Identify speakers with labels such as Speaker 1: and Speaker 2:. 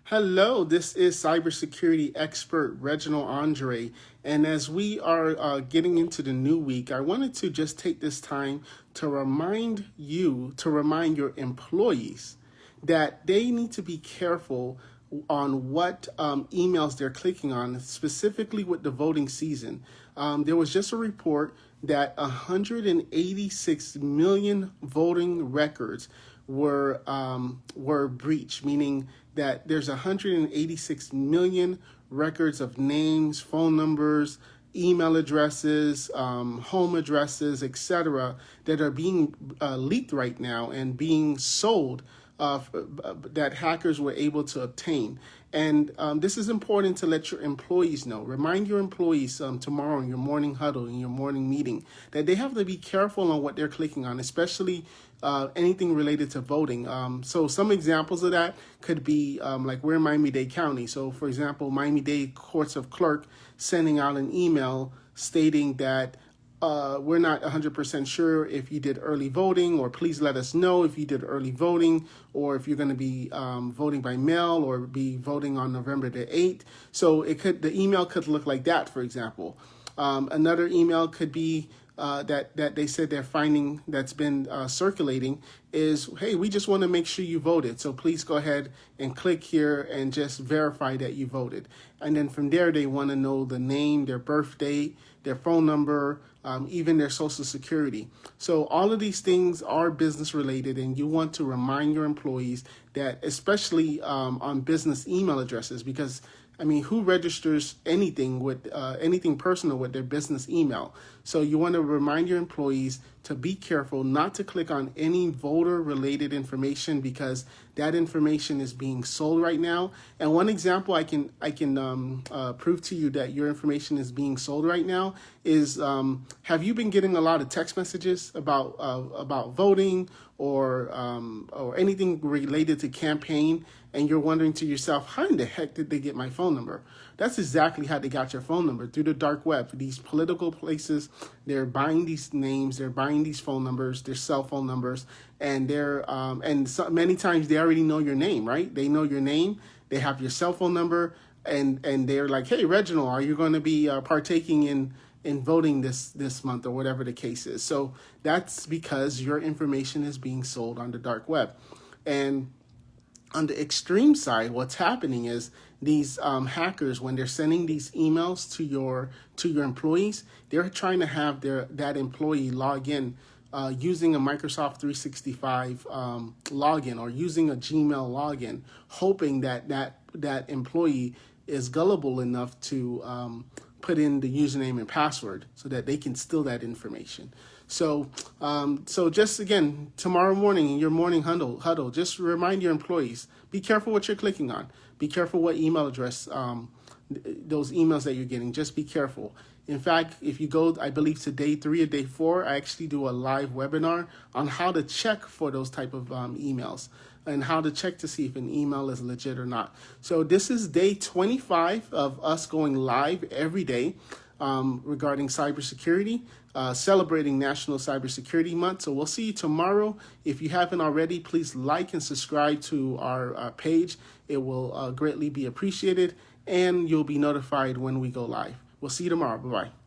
Speaker 1: Hello, this is cybersecurity expert Reginald Andre. And as we are getting into the new week, I wanted to just take this time to remind your employees that they need to be careful on what emails they're clicking on, specifically with the voting season. There was just a report that 186 million voting records were breached, meaning that there's 186 million records of names, phone numbers, email addresses, home addresses, etc., that are being leaked right now and being sold, that hackers were able to obtain. And this is important to let your employees know. Remind your employees tomorrow in your morning huddle, in your morning meeting, that they have to be careful on what they're clicking on, especially anything related to voting. So some examples of that could be like we're in Miami-Dade County. So for example, Miami-Dade Courts of Clerk sending out an email stating that we're not 100% sure if you did early voting, or please let us know if you did early voting, or if you're going to be voting by mail or be voting on November the 8th. So the email could look like that, for example. Another email could be that they said they're finding that's been circulating is, hey, we just want to make sure you voted. So please go ahead and click here and just verify that you voted. And then from there, they want to know the name, their birth date, their phone number, even their social security. So all of these things are business related, and you want to remind your employees that, especially on business email addresses, because I mean, who registers anything with anything personal with their business email? So you want to remind your employees to be careful not to click on any voter-related information, because that information is being sold right now. And one example I can prove to you that your information is being sold right now is, have you been getting a lot of text messages about voting or anything related to campaign, and you're wondering to yourself, how in the heck did they get my phone number? That's exactly how they got your phone number, through the dark web. These political places, they're buying these names, they're buying these phone numbers, their cell phone numbers, and many times they already know your name, right? They know your name, they have your cell phone number, and they're like, hey, Reginald, are you going to be partaking in voting this month, or whatever the case is? So that's because your information is being sold on the dark web. And on the extreme side, what's happening is these hackers, when they're sending these emails to your employees, they're trying to have that employee log in using a Microsoft 365 login, or using a Gmail login, hoping that employee is gullible enough to put in the username and password so that they can steal that information. So just again, tomorrow morning in your morning huddle, just remind your employees, be careful what you're clicking on. Be careful what email address, those emails that you're getting, just be careful. In fact, if you go, I believe to day 3 or day 4, I actually do a live webinar on how to check for those type of emails, and how to check to see if an email is legit or not. So this is day 25 of us going live every day regarding cybersecurity, celebrating National Cybersecurity Month. So we'll see you tomorrow. If you haven't already, please like and subscribe to our page. It will greatly be appreciated, and you'll be notified when we go live. We'll see you tomorrow. Bye-bye.